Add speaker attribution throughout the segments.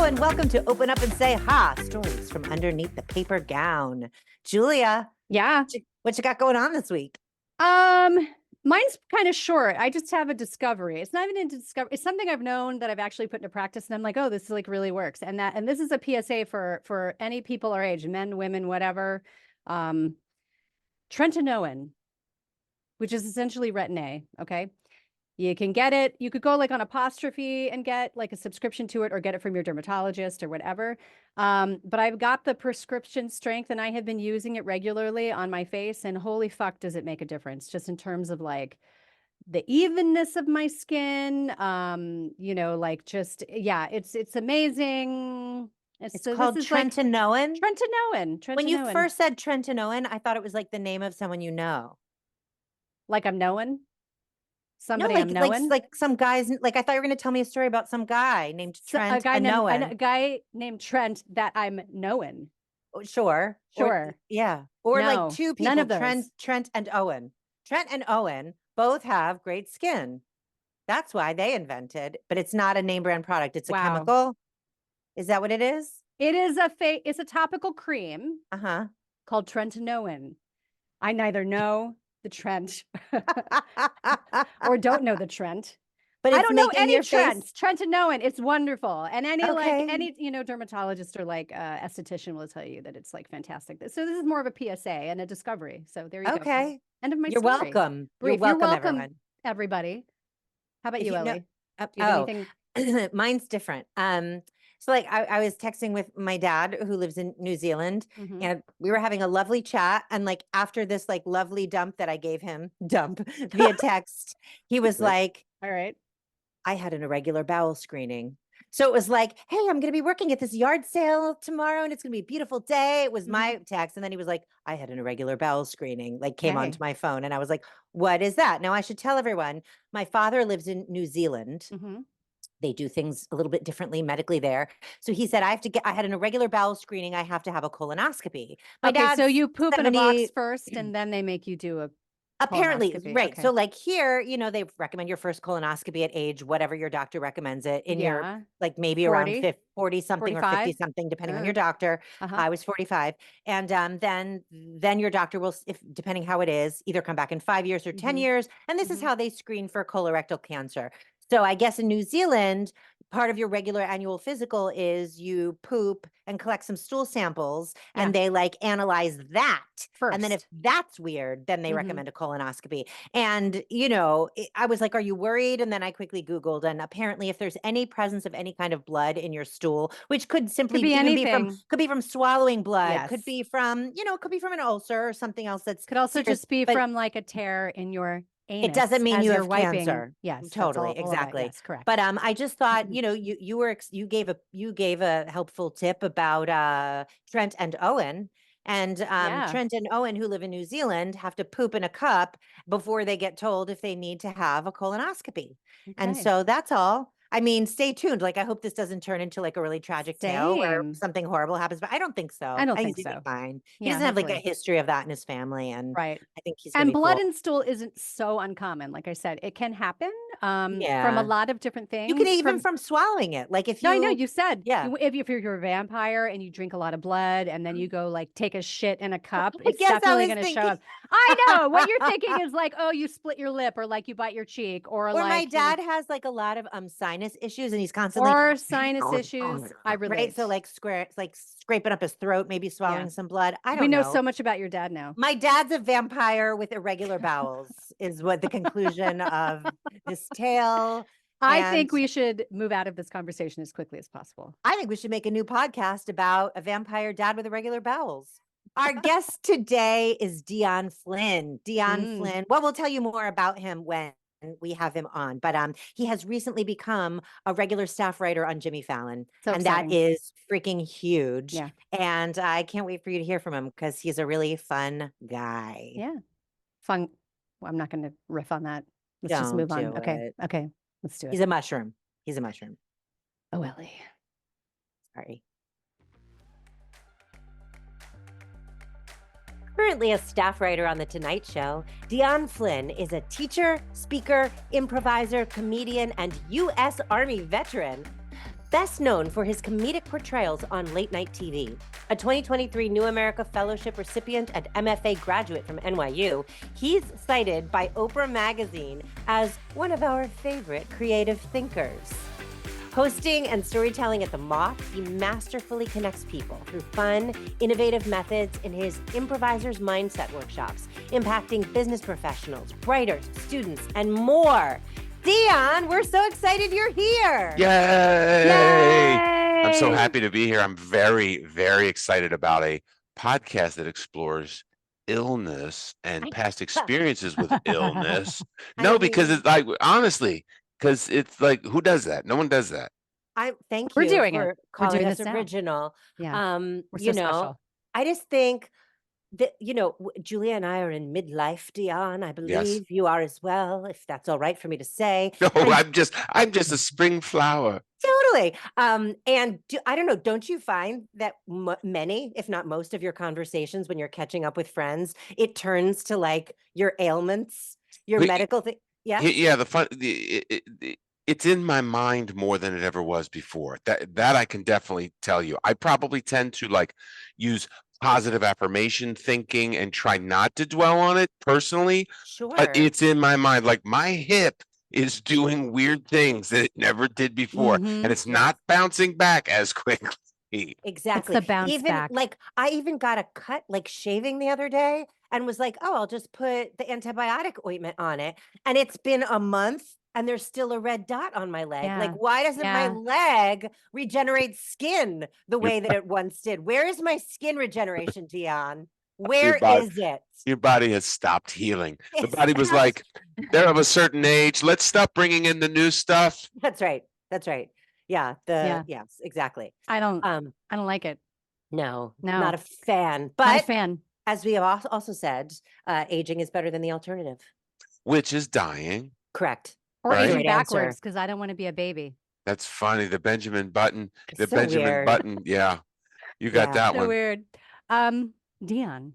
Speaker 1: and welcome to Open Up and Say Ha, stories from underneath the paper gown. Julia,
Speaker 2: Yeah.
Speaker 1: what you got going on this week?
Speaker 2: Mine's kind of short. I just have a discovery. It's not even into discovery. It's something I've known that I've actually put into practice, and I'm like, oh, this like really works. And this is a PSA for any people our age, men, women, whatever. Tretinoin, which is essentially Retin-A. Okay. You can get it. You could go like on Apostrophe and get like a subscription to it, or get it from your dermatologist or whatever. But I've got the prescription strength, and I have been using it regularly on my face, and holy fuck, does it make a difference just in terms of like the evenness of my skin. Like just, yeah, it's amazing.
Speaker 1: It's called Tretinoin.
Speaker 2: Tretinoin.
Speaker 1: When you first said Tretinoin, I thought it was like the name of someone you know.
Speaker 2: Like I'm knowing? Somebody
Speaker 1: no,
Speaker 2: I'm knowing?
Speaker 1: Like some guys, like I thought you were going to tell me a story about some guy named Trent.
Speaker 2: A guy named Trent that I'm knowing.
Speaker 1: Sure.
Speaker 2: Sure.
Speaker 1: Yeah. Or
Speaker 2: no,
Speaker 1: like two people,
Speaker 2: none of those.
Speaker 1: Trent and Owen. Trent and Owen both have great skin. That's why they invented, but it's not a name brand product. It's a chemical. Is that what it is?
Speaker 2: It is it's a topical cream called Tretinoin. I neither know the Trent or don't know the Trent. But I don't know any Trent. Tretinoin, it's wonderful. And any dermatologist or like esthetician will tell you that it's like fantastic. So this is more of a PSA and a discovery. So there you go.
Speaker 1: Okay.
Speaker 2: End of my
Speaker 1: story.
Speaker 2: Welcome.
Speaker 1: You're welcome,
Speaker 2: everybody. How about you, Ellie?
Speaker 1: Anything? Mine's different. So like I was texting with my dad who lives in New Zealand, and we were having a lovely chat. And like after this like lovely dump that I gave him via text, he was like,
Speaker 2: all right,
Speaker 1: I had an irregular bowel screening. So it was like, hey, I'm going to be working at this yard sale tomorrow and it's going to be a beautiful day. It was my text. And then he was like, I had an irregular bowel screening, like came onto my phone. And I was like, what is that? Now I should tell everyone, my father lives in New Zealand. They do things a little bit differently medically there. So he said, I had an irregular bowel screening. I have to have a colonoscopy. My dad,
Speaker 2: so you poop in a box first and then they make you do a
Speaker 1: apparently, right. Okay. So like here, they recommend your first colonoscopy at age, whatever your doctor recommends it in your, like maybe 40? Around 40 something 45? Or 50 something, depending on your doctor. I was 45. And then your doctor will, if depending how it is, either come back in 5 years or 10 years. And this is how they screen for colorectal cancer. So I guess in New Zealand, part of your regular annual physical is you poop and collect some stool samples and they like analyze that first. And then if that's weird, then they recommend a colonoscopy. And, I was like, are you worried? And then I quickly Googled, and apparently if there's any presence of any kind of blood in your stool, which could simply could be from swallowing blood, could be from, could be from an ulcer or something else could
Speaker 2: also just be from like a tear in your anus.
Speaker 1: It doesn't mean you have cancer.
Speaker 2: Yes,
Speaker 1: totally, exactly.
Speaker 2: Yes, correct.
Speaker 1: But I just thought, you gave a helpful tip about Trent and Owen, and Trent and Owen, who live in New Zealand, have to poop in a cup before they get told if they need to have a colonoscopy. Okay. And so that's all. I mean, stay tuned. Like, I hope this doesn't turn into like a really tragic tale where something horrible happens, but I don't think so.
Speaker 2: I don't think so.
Speaker 1: Fine. He doesn't have like a history of that in his family. And
Speaker 2: I
Speaker 1: think he's
Speaker 2: and blood in stool isn't so uncommon. Like I said, it can happen from a lot of different things.
Speaker 1: You can even from swallowing it. Like if you,
Speaker 2: I know you said, if you're a vampire and you drink a lot of blood and then you go like take a shit in a cup, it's definitely going to show up. I know what you're thinking is like, oh, you split your lip or like you bite your cheek or like
Speaker 1: my dad has like a lot of sinus issues and he's constantly
Speaker 2: sinus issues. I relate.
Speaker 1: Right? So like scraping up his throat, maybe swallowing some blood. I don't know.
Speaker 2: We know so much about your dad now.
Speaker 1: My dad's a vampire with irregular bowels is what the conclusion of this tale.
Speaker 2: I think we should move out of this conversation as quickly as possible.
Speaker 1: I think we should make a new podcast about a vampire dad with irregular bowels. Our guest today is Dion Flynn. Flynn. Well, we'll tell you more about him when we have him on, but he has recently become a regular staff writer on Jimmy Fallon, and that is freaking huge. Yeah. And I can't wait for you to hear from him because he's a really fun guy.
Speaker 2: Yeah, fun. Well, I'm not going to riff on that. Let's just move on. Okay, let's do it.
Speaker 1: He's a mushroom.
Speaker 2: Oh, Ellie.
Speaker 1: Sorry. Currently a staff writer on The Tonight Show, Dion Flynn is a teacher, speaker, improviser, comedian, and U.S. Army veteran. Best known for his comedic portrayals on late-night TV, a 2023 New America Fellowship recipient and MFA graduate from NYU, he's cited by Oprah Magazine as one of our favorite creative thinkers. Hosting and storytelling at the Moth, he masterfully connects people through fun, innovative methods in his improvisers mindset workshops, impacting business professionals, writers, students, and more. Dion, we're so excited you're here.
Speaker 3: Yay!
Speaker 2: Yay!
Speaker 3: I'm so happy to be here. I'm very, very excited about a podcast that explores illness and past experiences with illness. Because it's like, honestly, because it's like, who does that? No one does that.
Speaker 1: Thank
Speaker 2: We're
Speaker 1: you
Speaker 2: doing
Speaker 1: for
Speaker 2: it. We're
Speaker 1: calling
Speaker 2: doing
Speaker 1: us
Speaker 2: this now.
Speaker 1: original.
Speaker 2: Yeah, we're so special.
Speaker 1: I just think that, Julia and I are in midlife, Dion. I believe you are as well, if that's all right for me to say.
Speaker 3: No, I'm just a spring flower.
Speaker 1: Totally. And I don't know, don't you find that many, if not most of your conversations when you're catching up with friends, it turns to like your ailments, your medical thing? Yeah.
Speaker 3: Yeah. It's in my mind more than it ever was before. That I can definitely tell you. I probably tend to like use positive affirmation thinking and try not to dwell on it personally.
Speaker 1: Sure.
Speaker 3: But it's in my mind. Like my hip is doing weird things that it never did before, and it's not bouncing back as quickly.
Speaker 1: Exactly.
Speaker 2: It's the bounce back.
Speaker 1: Like I even got a cut, like shaving the other day, and was like, oh, I'll just put the antibiotic ointment on it. And it's been a month and there's still a red dot on my leg.
Speaker 2: Yeah.
Speaker 1: Like, why doesn't my leg regenerate skin the way that it once did? Where is my skin regeneration, Dion? Where is it?
Speaker 3: Your body has stopped healing. The body was like, they're of a certain age. Let's stop bringing in the new stuff.
Speaker 1: That's right. That's right. Yeah. Yes, exactly.
Speaker 2: I don't like it.
Speaker 1: No, not a fan. But
Speaker 2: not a fan.
Speaker 1: As we have also said, aging is better than the alternative.
Speaker 3: Which is dying.
Speaker 1: Correct.
Speaker 2: Or aging backwards, because I don't want to be a baby.
Speaker 3: That's funny. The Benjamin Button.
Speaker 1: The so Benjamin weird.
Speaker 3: Button. Yeah. You got that
Speaker 2: so
Speaker 3: one.
Speaker 2: Weird. Dion,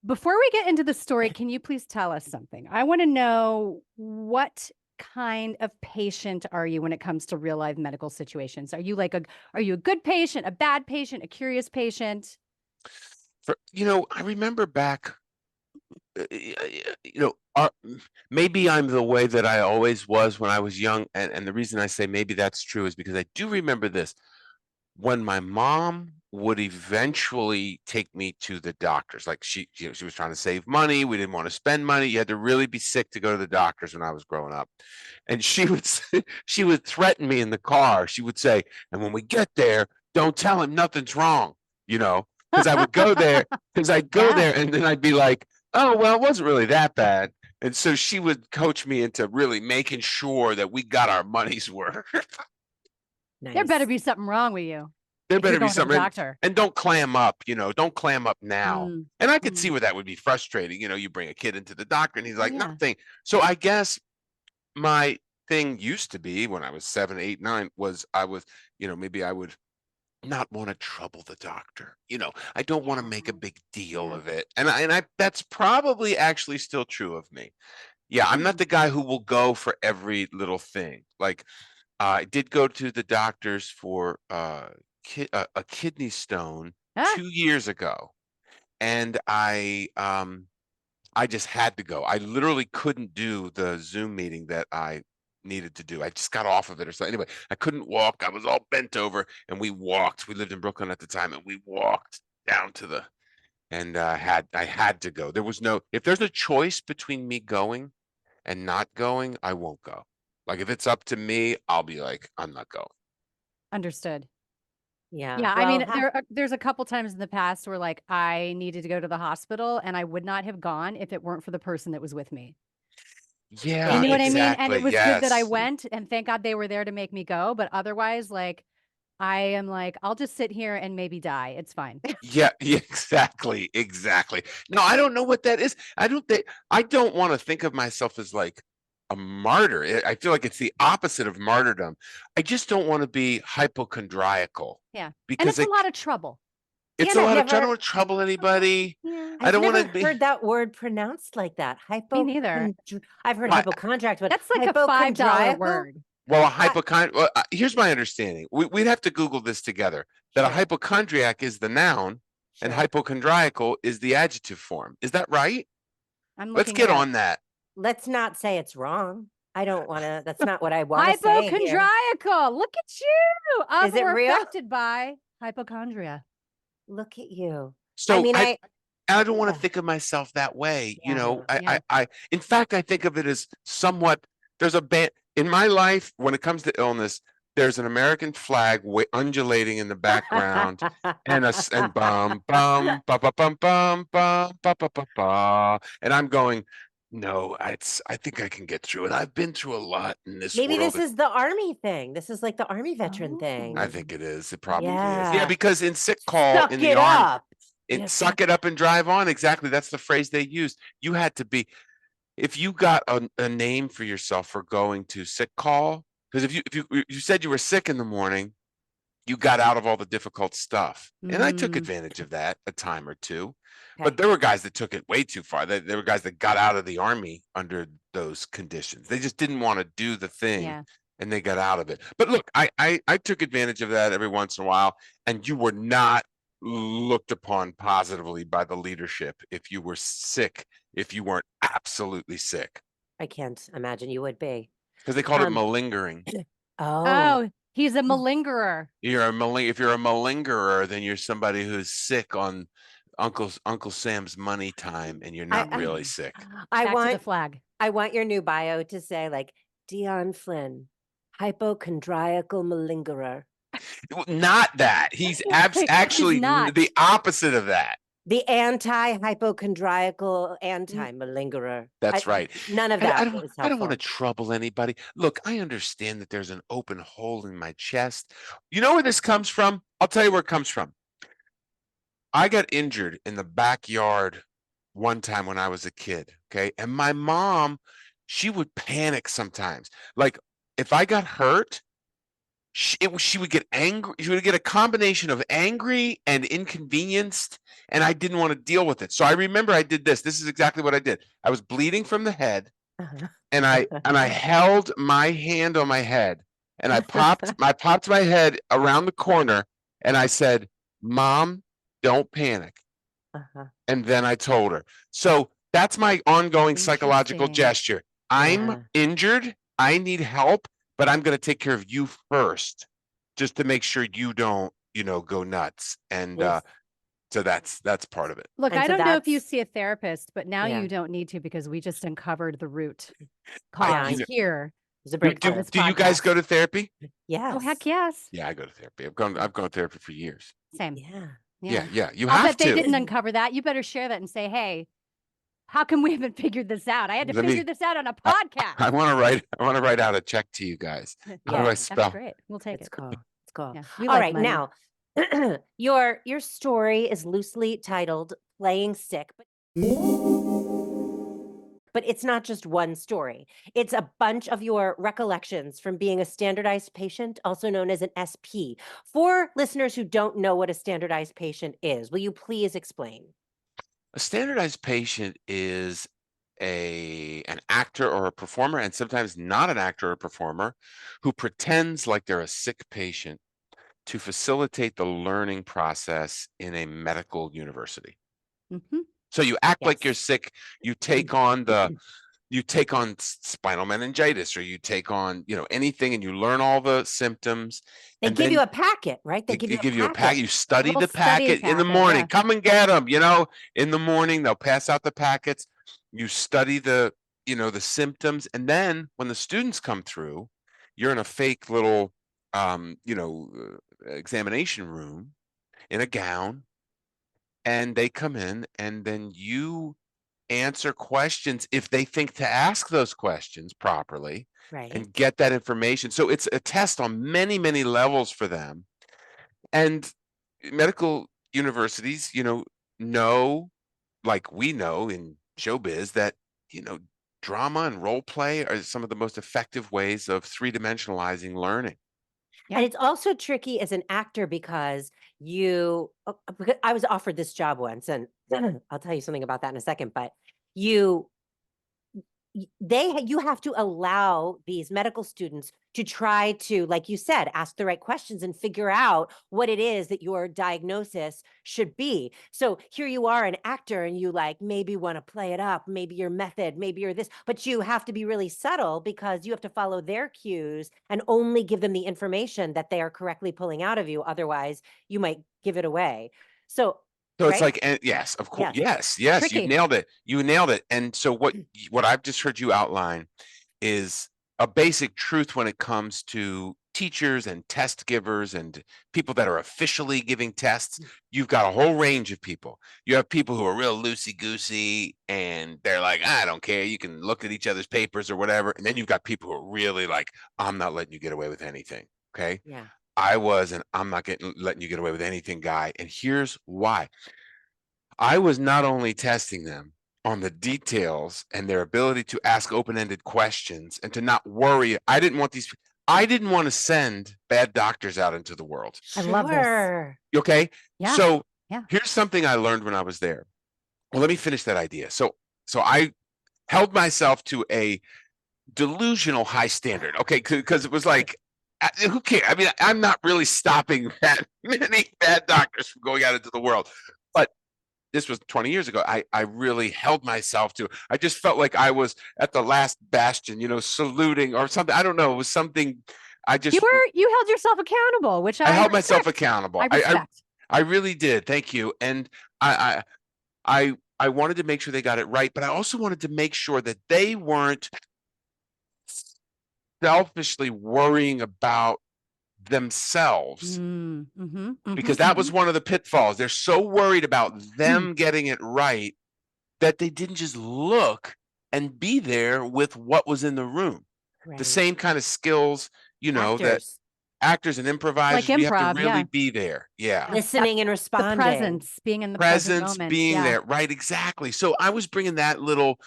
Speaker 2: before we get into the story, can you please tell us something? I want to know, what kind of patient are you when it comes to real life medical situations? Are you a good patient, a bad patient, a curious patient?
Speaker 3: I remember back, maybe I'm the way that I always was when I was young. And the reason I say maybe that's true is because I do remember this. When my mom would eventually take me to the doctors, like she was trying to save money. We didn't want to spend money. You had to really be sick to go to the doctors when I was growing up. And she would threaten me in the car. She would say, and when we get there, don't tell him nothing's wrong, because I would go there, there and then I'd be like, oh, well, it wasn't really that bad. And so she would coach me into really making sure that we got our money's worth.
Speaker 2: Nice. There better be something wrong with you.
Speaker 3: There better be something. Doctor. And don't clam up, don't clam up now. And I could see where that would be frustrating. You bring a kid into the doctor and he's like, nothing. So I guess my thing used to be when I was 7, 8, 9 was maybe I would not want to trouble the doctor. I don't want to make a big deal of it. And I that's probably actually still true of me. Yeah, I'm not the guy who will go for every little thing. Like I did go to the doctors for a kidney stone 2 years ago, and I just had to go. I literally couldn't do the Zoom meeting that I needed to do. I just got off of it or so. Anyway, I couldn't walk. I was all bent over, and we walked. We lived in Brooklyn at the time, and we walked down to I had to go. There was if there's a choice between me going and not going, I won't go. Like if it's up to me, I'll be like, I'm not going.
Speaker 2: Understood.
Speaker 1: Yeah.
Speaker 2: Yeah. Well, I mean, there's a couple times in the past where like I needed to go to the hospital and I would not have gone if it weren't for the person that was with me.
Speaker 3: Yeah.
Speaker 2: You know what I mean? And it was good that I went, and thank God they were there to make me go. But otherwise, like, I am like, I'll just sit here and maybe die. It's fine.
Speaker 3: Yeah, exactly. No, I don't know what that is. I don't want to think of myself as like a martyr. I feel like it's the opposite of martyrdom. I just don't want to be hypochondriacal.
Speaker 2: Yeah. Because it's a lot of trouble.
Speaker 3: It's a lot of trouble. I don't want to trouble anybody.
Speaker 1: Yeah.
Speaker 3: I don't want to
Speaker 1: be. I've heard that word pronounced like that.
Speaker 2: Me neither.
Speaker 1: I've heard hypochondriac, but
Speaker 2: that's like a $5 word.
Speaker 3: Well, here's my understanding. We'd have to Google this together. That a hypochondriac is the noun and hypochondriacal is the adjective form. Is that right? Let's get on that.
Speaker 1: Let's not say it's wrong. I don't want to, that's not what I want to say here.
Speaker 2: Hypochondriacal. Look at you.
Speaker 1: Is it real?
Speaker 2: Affected by hypochondria.
Speaker 1: Look at you.
Speaker 3: So
Speaker 1: I mean,
Speaker 3: I don't want to think of myself that way. You know, in fact, I think of it as somewhat, there's a band in my life when it comes to illness, there's an American flag undulating in the background and bum, bum, ba, ba, bum, bum, bum, ba, ba, ba, ba. And I'm going, no, I think I can get through it. I've been through a lot in this
Speaker 1: Maybe
Speaker 3: world.
Speaker 1: This is the Army thing. This is like the Army veteran thing.
Speaker 3: I think it is. It probably is. Yeah, because in sick call
Speaker 1: Suck
Speaker 3: in the
Speaker 1: it
Speaker 3: Army,
Speaker 1: up.
Speaker 3: Suck it up and drive on. Exactly. That's the phrase they used. You had to be, if you got a name for yourself for going to sick call, because if you said you were sick in the morning, you got out of all the difficult stuff. And I took advantage of that a time or two. But there were guys that took it way too far. There were guys that got out of the Army under those conditions. They just didn't want to do the thing and they got out of it. But look, I took advantage of that every once in a while, and you were not looked upon positively by the leadership if you were sick, if you weren't absolutely sick.
Speaker 1: I can't imagine you would be.
Speaker 3: Because they called it malingering.
Speaker 2: Oh, he's a malingerer.
Speaker 3: If you're a malingerer, then you're somebody who's sick on Uncle Sam's money time, and you're not really sick.
Speaker 2: Back to the flag.
Speaker 1: I want your new bio to say like Dion Flynn, hypochondriacal malingerer.
Speaker 3: Not that. He's actually the opposite of that.
Speaker 1: The anti-hypochondriacal, anti-malingerer.
Speaker 3: That's right.
Speaker 1: None of that.
Speaker 3: I don't want to trouble anybody. Look, I understand that there's an open hole in my chest. You know where this comes from? I'll tell you where it comes from. I got injured in the backyard one time when I was a kid. Okay. And my mom, she would panic sometimes. Like if I got hurt, she would get angry. She would get a combination of angry and inconvenienced, and I didn't want to deal with it. So I remember I did this. This is exactly what I did. I was bleeding from the head, and I held my hand on my head, and I popped my head around the corner, and I said, "Mom, don't panic." And then I told her. So that's my ongoing psychological gesture. I'm injured. I need help. But I'm going to take care of you first, just to make sure you don't, go nuts. And so that's part of it.
Speaker 2: Look, I don't know if you see a therapist, but now you don't need to, because we just uncovered the root cause here.
Speaker 3: Do you guys go to therapy?
Speaker 1: Yes.
Speaker 2: Oh, heck yes.
Speaker 3: Yeah, I go to therapy. I've gone to therapy for years.
Speaker 2: Same.
Speaker 3: Yeah. You
Speaker 2: I'll
Speaker 3: have
Speaker 2: bet
Speaker 3: to.
Speaker 2: they didn't uncover that. You better share that and say, hey, how come we haven't figured this out? I had to figure this out on a podcast.
Speaker 3: I want to write out a check to you guys. How do I spell?
Speaker 2: That's great. We'll take it.
Speaker 1: It's cool. It's cool.
Speaker 2: Yeah,
Speaker 1: all right, money. Now your story is loosely titled "Playing Sick," but it's not just one story. It's a bunch of your recollections from being a standardized patient, also known as an SP. For listeners who don't know what a standardized patient is, will you please explain?
Speaker 3: A standardized patient is an actor or a performer, and sometimes not an actor or a performer, who pretends like they're a sick patient to facilitate the learning process in a medical university. So you act like you're sick. You take on spinal meningitis, or you take on, anything, and you learn all the symptoms.
Speaker 1: They give you a packet, right? They give you a packet.
Speaker 3: You study the packet in the morning. Come and get them, in the morning, they'll pass out the packets. You study the symptoms. And then when the students come through, you're in a fake little, examination room in a gown, and they come in, and then you answer questions if they think to ask those questions properly, and get that information. So it's a test on many, many levels for them. And medical universities, know, like we know in showbiz, that, drama and role play are some of the most effective ways of three-dimensionalizing learning.
Speaker 1: And it's also tricky as an actor because I was offered this job once, and I'll tell you something about that in a second, but you you have to allow these medical students to try to, like you said, ask the right questions and figure out what it is that your diagnosis should be. So here you are, an actor, and you like maybe want to play it up, maybe your method, maybe you're this, but you have to be really subtle because you have to follow their cues and only give them the information that they are correctly pulling out of you. Otherwise, you might give it away. So
Speaker 3: it's like, yes, of course. Yes. You nailed it. And so what I've just heard you outline is a basic truth when it comes to teachers and test givers and people that are officially giving tests. You've got a whole range of people. You have people who are real loosey-goosey and they're like, I don't care. You can look at each other's papers or whatever. And then you've got people who are really like, I'm not letting you get away with anything. Okay.
Speaker 1: Yeah.
Speaker 3: I was, and I'm not letting you get away with anything, guy. And here's why. I was not only testing them on the details and their ability to ask open-ended questions and to not worry. I didn't want to send bad doctors out into the world.
Speaker 2: I love this.
Speaker 3: Okay.
Speaker 2: Yeah.
Speaker 3: So here's something I learned when I was there. Well, let me finish that idea. So I held myself to a delusional high standard. Okay. Because it was like, who cares? I mean, I'm not really stopping that many bad doctors from going out into the world. But this was 20 years ago. I really held myself to. I just felt like I was at the last bastion, saluting or something. I don't know. It was something.
Speaker 2: You held yourself accountable, which I
Speaker 3: held myself accountable.
Speaker 2: I respect.
Speaker 3: I really did. Thank you. And I wanted to make sure they got it right, but I also wanted to make sure that they weren't selfishly worrying about themselves, because that was one of the pitfalls. They're so worried about them getting it right that they didn't just look and be there with what was in the room. Right. The same kind of skills, that actors and improvisers, like improv, you have to really be there. Yeah.
Speaker 1: Listening and responding.
Speaker 2: The presence, being in the present moment.
Speaker 3: Being there. Right. Exactly. So I was bringing that little,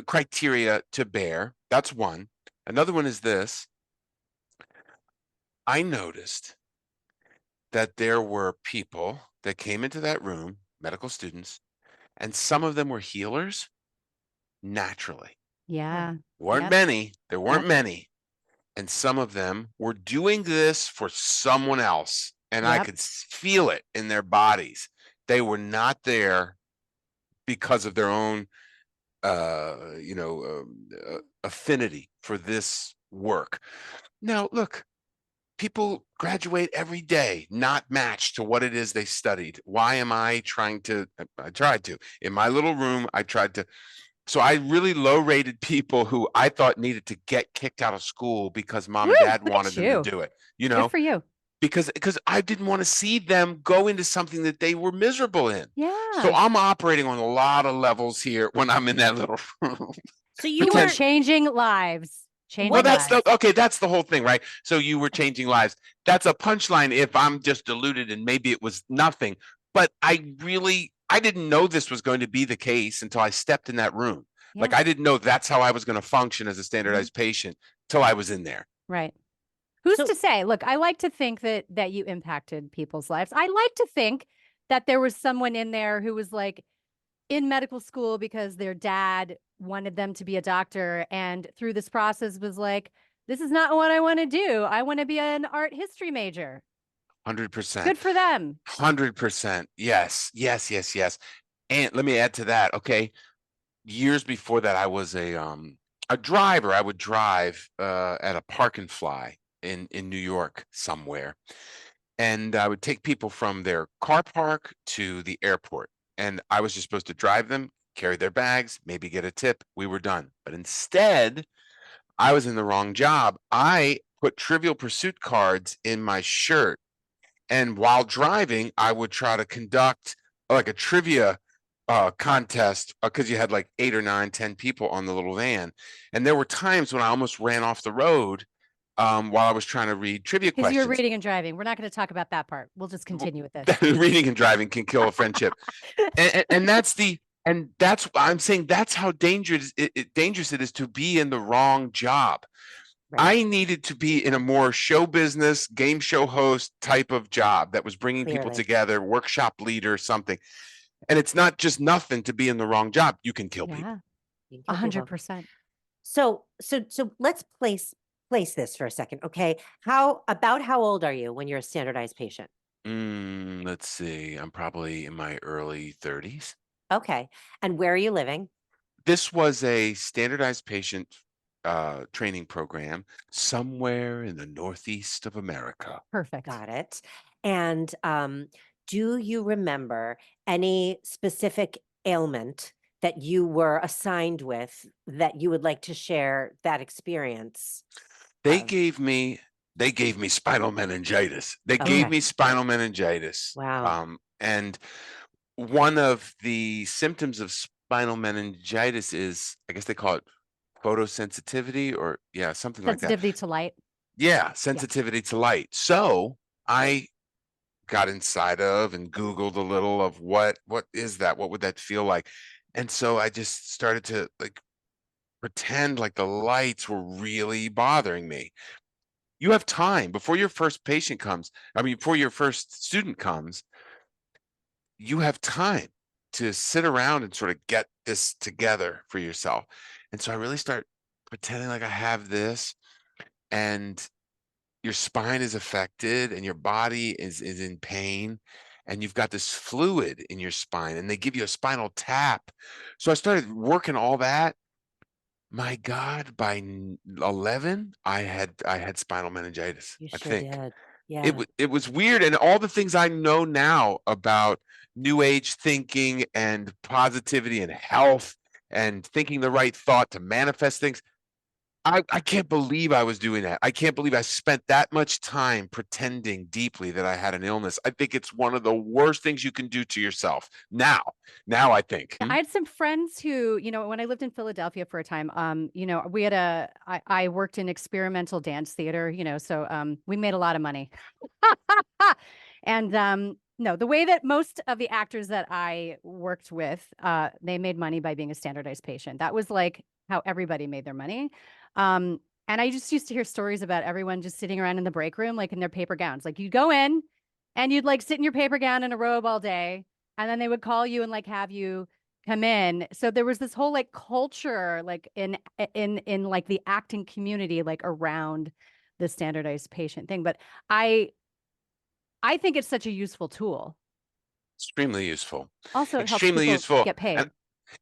Speaker 3: criteria to bear. That's one. Another one is this. I noticed that there were people that came into that room, medical students, and some of them were healers naturally.
Speaker 2: Yeah.
Speaker 3: Weren't many. There weren't many. And some of them were doing this for someone else. And I could feel it in their bodies. They were not there because of their own affinity for this work. Now, look, people graduate every day, not matched to what it is they studied. Why am I I tried to. In my little room, so I really low-rated people who I thought needed to get kicked out of school because mom and dad wanted them to do it.
Speaker 2: Good for you.
Speaker 3: Because I didn't want to see them go into something that they were miserable in.
Speaker 2: Yeah.
Speaker 3: So I'm operating on a lot of levels here when I'm in that little room.
Speaker 2: So you were changing lives.
Speaker 3: That's the whole thing, right? So you were changing lives. That's a punchline if I'm just deluded and maybe it was nothing. But I didn't know this was going to be the case until I stepped in that room. Yeah. Like I didn't know that's how I was going to function as a standardized patient till I was in there.
Speaker 2: Right. Who's to say? Look, I like to think that you impacted people's lives. I like to think that there was someone in there who was like in medical school because their dad wanted them to be a doctor, and through this process was like, this is not what I want to do. I want to be an art history major.
Speaker 3: 100%.
Speaker 2: Good for them.
Speaker 3: 100%. Yes. And let me add to that. Okay. Years before that, I was a driver. I would drive at a park and fly in New York somewhere. And I would take people from their car park to the airport. And I was just supposed to drive them, carry their bags, maybe get a tip. We were done. But instead, I was in the wrong job. I put Trivial Pursuit cards in my shirt. And while driving, I would try to conduct like a trivia contest because you had like 8 or 9, 10 people on the little van. And there were times when I almost ran off the road while I was trying to reid trivia questions.
Speaker 2: Because you're reading and driving. We're not going to talk about that part. We'll just continue with this.
Speaker 3: Reading and driving can kill a friendship. and that's I'm saying that's how dangerous it is to be in the wrong job. Right. I needed to be in a more show business, game show host type of job that was bringing people together, workshop leader, something. And it's not just nothing to be in the wrong job. You can kill people.
Speaker 1: You can kill people.
Speaker 2: 100%.
Speaker 1: So let's place this for a second, okay? How old are you when you're a standardized patient?
Speaker 3: Let's see. I'm probably in my early 30s.
Speaker 1: Okay. And where are you living?
Speaker 3: This was a standardized patient training program somewhere in the Northeast of America.
Speaker 2: Perfect.
Speaker 1: Got it. And do you remember any specific ailment that you were assigned with that you would like to share that experience?
Speaker 3: They gave me spinal meningitis. They gave me spinal meningitis.
Speaker 1: Wow.
Speaker 3: And one of the symptoms of spinal meningitis is, I guess they call it photosensitivity, or something like that.
Speaker 2: Sensitivity to light.
Speaker 3: Yeah, sensitivity to light. So I got inside of and Googled a little of what is that? What would that feel like? And so I just started to like pretend like the lights were really bothering me. You have time before your first patient comes. I mean, before your first student comes, you have time to sit around and sort of get this together for yourself. And so I really start pretending like I have this, and your spine is affected and your body is in pain, and you've got this fluid in your spine, and they give you a spinal tap. So I started working all that. My God, by 11, I had spinal meningitis.
Speaker 1: You
Speaker 3: I
Speaker 1: sure
Speaker 3: think.
Speaker 1: did. Yeah.
Speaker 3: It was weird, and all the things I know now about new age thinking and positivity and health and thinking the right thought to manifest things. I can't believe I was doing that. I can't believe I spent that much time pretending deeply that I had an illness. I think it's one of the worst things you can do to yourself. Now I think.
Speaker 2: I had some friends who, when I lived in Philadelphia for a time, we had I worked in experimental dance theater, so we made a lot of money. And no, the way that most of the actors that I worked with, they made money by being a standardized patient. That was like how everybody made their money. And I just used to hear stories about everyone just sitting around in the break room, like in their paper gowns. Like you'd go in and you'd like sit in your paper gown in a robe all day. And then they would call you and like have you come in. So there was this whole like culture, like in like the acting community, like around the standardized patient thing. But I think it's such a useful tool.
Speaker 3: Extremely useful.
Speaker 2: Also, it
Speaker 3: extremely
Speaker 2: helps people
Speaker 3: useful.
Speaker 2: get paid.
Speaker 3: And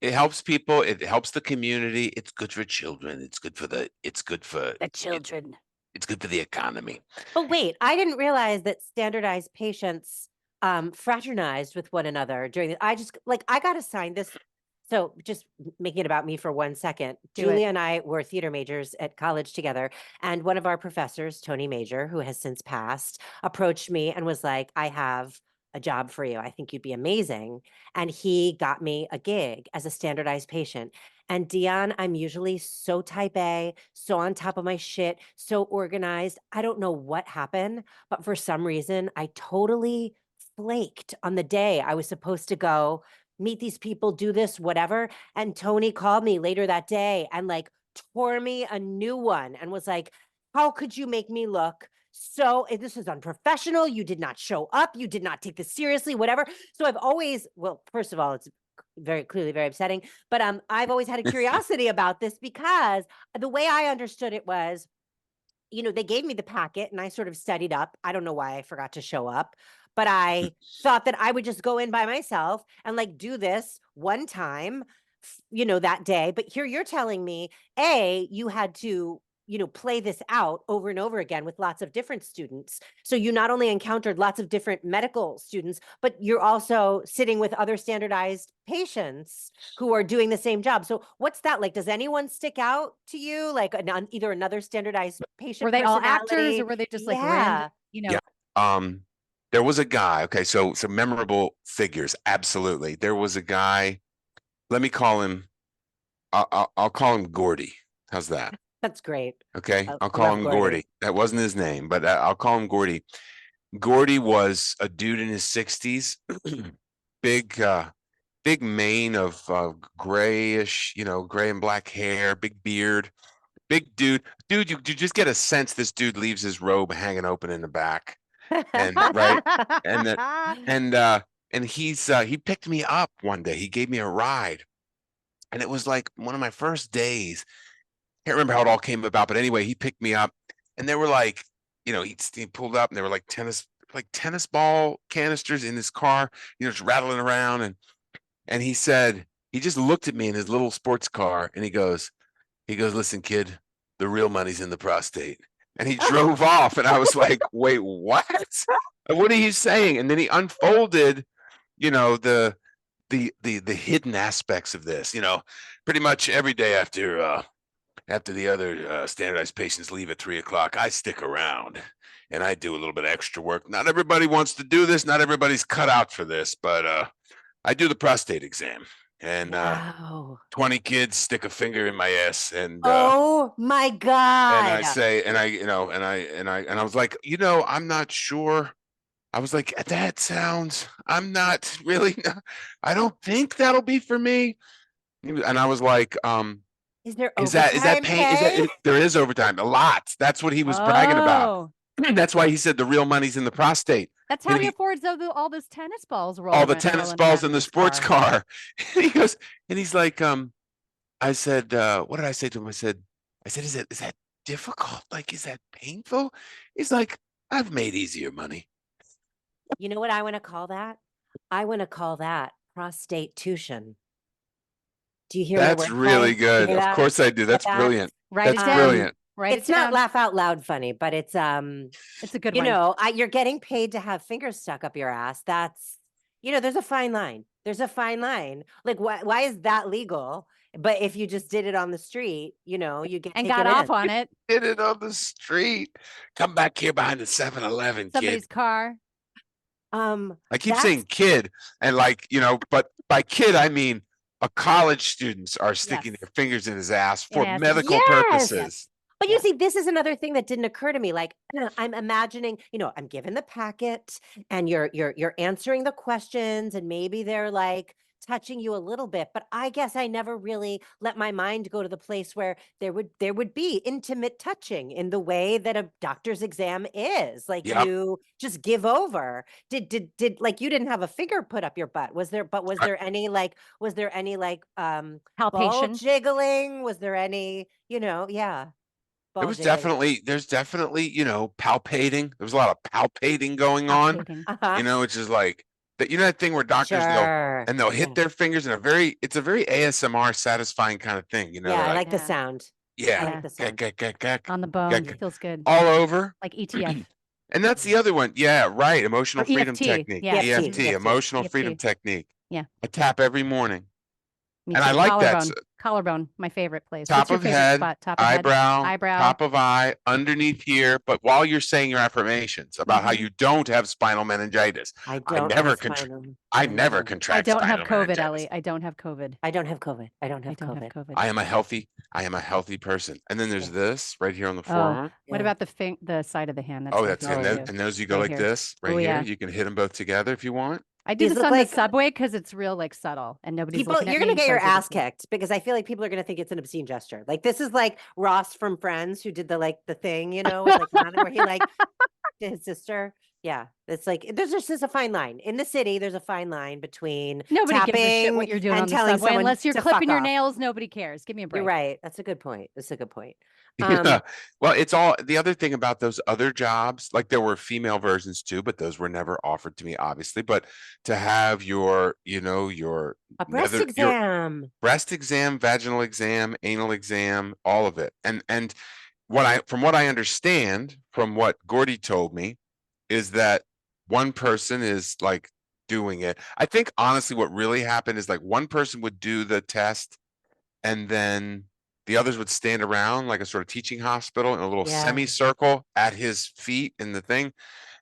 Speaker 3: it helps people. It helps the community. It's good for children. It's good for the
Speaker 2: children.
Speaker 3: It's good for the economy.
Speaker 1: But wait, I didn't realize that standardized patients fraternized with one another during the, I got assigned this. So just making it about me for 1 second, Julia and I were theater majors at college together. And one of our professors, Tony Major, who has since passed, approached me and was like, I have a job for you. I think you'd be amazing. And he got me a gig as a standardized patient. And Dion, I'm usually so type A, so on top of my shit, so organized. I don't know what happened, but for some reason, I totally flaked on the day I was supposed to go meet these people, do this, whatever. And Tony called me later that day and like tore me a new one and was like, how could you make me look so, this is unprofessional. You did not show up. You did not take this seriously, whatever. So I've always, well, first of all, it's very clearly very upsetting, but I've always had a curiosity about this because the way I understood it was, they gave me the packet and I sort of studied up. I don't know why I forgot to show up, but I thought that I would just go in by myself and like do this one time, that day. But here you're telling me, you had to, play this out over and over again with lots of different students. So you not only encountered lots of different medical students, but you're also sitting with other standardized patients who are doing the same job. So what's that like? Does anyone stick out to you? Like either another standardized patient?
Speaker 2: Were they all actors or were they just like random,
Speaker 3: Yeah. There was a guy. Okay. So some memorable figures. Absolutely. There was a guy. Let me call him. I'll call him Gordy. How's that?
Speaker 1: That's great.
Speaker 3: Okay. I'll call him Gordy. That wasn't his name, but I'll call him Gordy. Gordy was a dude in his 60s, big mane of grayish, gray and black hair, big beard, big dude. Dude, you just get a sense this dude leaves his robe hanging open in the back. And right. And and he picked me up one day. He gave me a ride, and it was like one of my first days. Can't remember how it all came about, but anyway, he picked me up, and there were like, he pulled up, and there were like tennis ball canisters in his car, just rattling around, and he said, he just looked at me in his little sports car, and he goes, listen, kid, the real money's in the prostate. And he drove off, and I was like, wait, what? What are you saying? And then he unfolded, the hidden aspects of this. Pretty much every day after the other standardized patients leave at 3:00, I stick around and I do a little bit of extra work. Not everybody wants to do this. Not everybody's cut out for this, but I do the prostate exam. And
Speaker 1: wow.
Speaker 3: 20 kids stick a finger in my ass, and
Speaker 1: oh my God.
Speaker 3: And I say, and I was like, I'm not sure. I was like, I'm not really, I don't think that'll be for me. And I was like,
Speaker 1: is that
Speaker 3: pain? There is overtime, a lot. That's what he was bragging about. That's why he said the real money's in the prostate.
Speaker 2: That's how he affords all those tennis balls.
Speaker 3: All the tennis balls in the sports car. And he goes, and he's like, I said, what did I say to him? I said, is that difficult? Like, is that painful? He's like, I've made easier money.
Speaker 1: You know what I want to call that? I want to call that prostate-tution. Do you hear that?
Speaker 3: That's really good. Of course I do. That's brilliant. That's brilliant.
Speaker 2: Right.
Speaker 1: It's not laugh out loud funny, but it's
Speaker 2: a good one.
Speaker 1: You're getting paid to have fingers stuck up your ass. That's, there's a fine line. There's a fine line. Like, why is that legal? But if you just did it on the street, you get
Speaker 2: and got off on it.
Speaker 3: Did it on the street. Come back here behind the 7-Eleven,
Speaker 2: somebody's car.
Speaker 3: I keep saying kid, and but by kid I mean a college students are sticking their fingers in his ass for medical purposes.
Speaker 1: But you see, this is another thing that didn't occur to me. Like, I'm imagining, I'm given the packet, and you're answering the questions, and maybe they're like touching you a little bit, but I guess I never really let my mind go to the place where there would be intimate touching in the way that a doctor's exam is. Like, you just give over. Did like, you didn't have a finger put up your butt? Was there any palpation, ball jiggling? Was there any,
Speaker 3: There was definitely, there's definitely, palpating. There was a lot of palpating going on, which is like that, that thing where doctors go and they'll hit their fingers in it's a very ASMR satisfying kind of thing,
Speaker 1: I like the sound.
Speaker 3: Yeah.
Speaker 1: I like the sound.
Speaker 2: On the bone. It feels good.
Speaker 3: All over.
Speaker 2: Like ETF.
Speaker 3: And that's the other one. Yeah, right. Emotional freedom
Speaker 2: EFT.
Speaker 3: technique.
Speaker 2: Yeah.
Speaker 3: EFT, emotional freedom technique.
Speaker 2: Yeah.
Speaker 3: I tap every morning.
Speaker 2: Me
Speaker 3: and
Speaker 2: too.
Speaker 3: I like that.
Speaker 2: Collarbone, my favorite place.
Speaker 3: Top of head,
Speaker 2: spot?
Speaker 3: eyebrow, top of eye, underneath here. But while you're saying your affirmations about how you don't have spinal meningitis, I never contract. I don't
Speaker 2: have COVID, Ellie. I don't have COVID.
Speaker 1: I don't have COVID.
Speaker 3: I am a healthy person. And then there's this right here on the forearm.
Speaker 2: What about the side of the hand?
Speaker 3: That's it. And those you go like this right here. You can hit them both together if you want.
Speaker 2: I do this on the subway because it's real subtle and nobody's looking at me.
Speaker 1: You're gonna get your ass kicked because I feel like people are gonna think it's an obscene gesture. Like, this is like Ross from Friends who did the thing, with where he to his sister. Yeah, it's like there's just a fine line in the city. There's a fine line between
Speaker 2: nobody
Speaker 1: tapping
Speaker 2: gives a shit what you're doing
Speaker 1: and
Speaker 2: on the
Speaker 1: telling
Speaker 2: subway unless you're clipping your
Speaker 1: off.
Speaker 2: nails. Nobody cares. Give me a break.
Speaker 1: You're right. That's a good point.
Speaker 3: Well, it's all the other thing about those other jobs, like there were female versions too, but those were never offered to me, obviously. But to have your
Speaker 1: breast exam,
Speaker 3: vaginal exam, anal exam, all of it. And from what I understand, from what Gordy told me, is that one person is like doing it. I think honestly, what really happened is like one person would do the test, and then the others would stand around like a sort of teaching hospital in a little semicircle at his feet in the thing.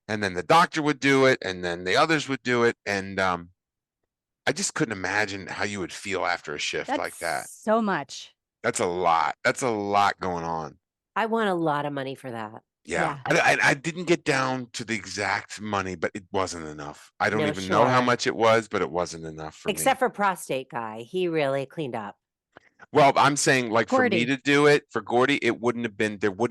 Speaker 3: And then the doctor would do it, and then the others would do it. And I just couldn't imagine how you would feel after a shift like that.
Speaker 2: So much.
Speaker 3: That's a lot. That's a lot going on.
Speaker 1: I want a lot of money for that.
Speaker 3: Yeah. I didn't get down to the exact money, but it wasn't enough. I don't even know how much it was, but it wasn't enough for me.
Speaker 1: Except for prostate guy. He really cleaned up.
Speaker 3: Well, I'm saying like
Speaker 2: Gordy.
Speaker 3: For me to do it, for Gordy, there wouldn't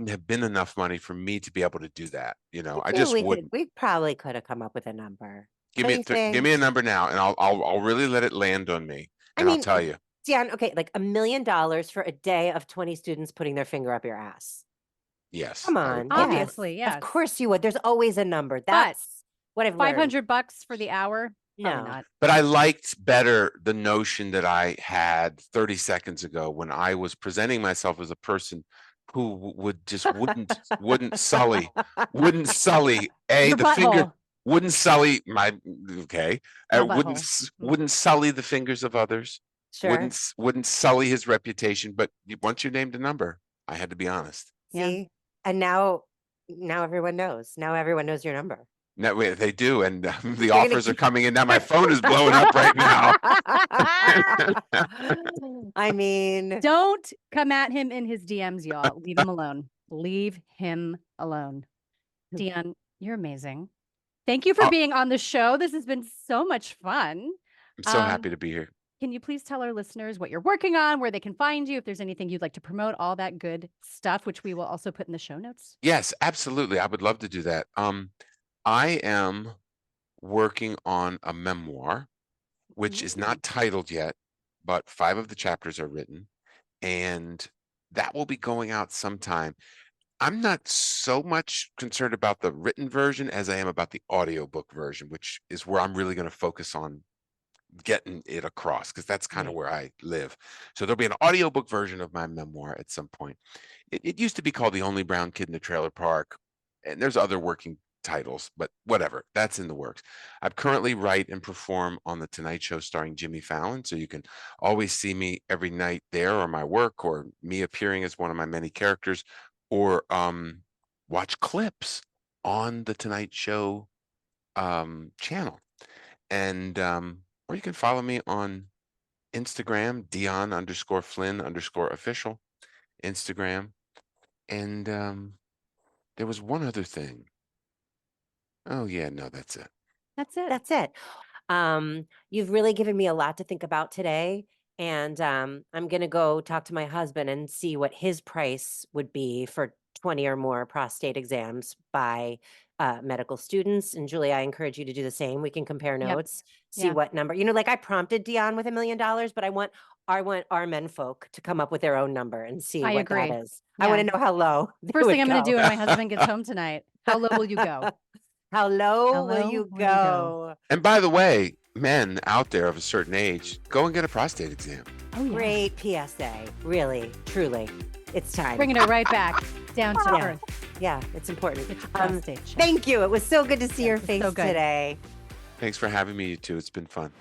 Speaker 3: have been enough money for me to be able to do that. I just wouldn't.
Speaker 1: We probably could have come up with a number.
Speaker 3: Give me a number now, and I'll really let it land on me, and I'll tell you.
Speaker 1: Dion, okay, like $1 million for a day of 20 students putting their finger up your ass.
Speaker 3: Yes.
Speaker 1: Come on.
Speaker 2: Obviously, yes.
Speaker 1: Of course you would. There's always a number. That's what I've learned.
Speaker 2: $500 for the hour?
Speaker 1: No.
Speaker 2: Not.
Speaker 3: But I liked better the notion that I had 30 seconds ago when I was presenting myself as a person who would just wouldn't sully the finger, wouldn't sully my wouldn't sully the fingers of others.
Speaker 1: Sure.
Speaker 3: Wouldn't sully his reputation. But once you named a number, I had to be honest.
Speaker 1: See, and now everyone knows. Now everyone knows your number.
Speaker 3: No, they do, and the offers are coming in now. My phone is blowing up right now.
Speaker 1: I mean,
Speaker 2: don't come at him in his DMs, y'all. Leave him alone. Leave him alone. Dion, you're amazing. Thank you for being on the show. This has been so much fun.
Speaker 3: I'm so happy to be here.
Speaker 2: Can you please tell our listeners what you're working on, where they can find you, if there's anything you'd like to promote, all that good stuff, which we will also put in the show notes?
Speaker 3: Yes, absolutely. I would love to do that. I am working on a memoir, which is not titled yet, but 5 of the chapters are written, and that will be going out sometime. I'm not so much concerned about the written version as I am about the audiobook version, which is where I'm really going to focus on getting it across, because that's kind of where I live. So there'll be an audiobook version of my memoir at some point. It used to be called The Only Brown Kid in the Trailer Park, and there's other working titles, but whatever, that's in the works. I currently write and perform on The Tonight Show starring Jimmy Fallon, so you can always see me every night there, or my work, or me appearing as one of my many characters, or watch clips on The Tonight Show channel. And or you can follow me on Instagram, Dion_Flynn_official Instagram. And there was one other thing. Oh yeah, no, that's it.
Speaker 1: That's it. You've really given me a lot to think about today. And I'm going to go talk to my husband and see what his price would be for 20 or more prostate exams by medical students. And Julie, I encourage you to do the same. We can compare notes, see what number, like I prompted Dion with $1 million, but I want our menfolk to come up with their own number and see what that is. I want to know how low.
Speaker 2: First thing I'm going to do when my husband gets home tonight, how low will you go?
Speaker 1: How low will you go?
Speaker 3: And by the way, men out there of a certain age, go and get a prostate exam.
Speaker 1: Oh, yeah. Great PSA. Really, truly. It's time.
Speaker 2: Bringing it right back down to earth.
Speaker 1: Yeah, it's important.
Speaker 2: Get your prostate checked.
Speaker 1: Thank you. It was so good to see your face today.
Speaker 3: Thanks for having me, you two. It's been fun.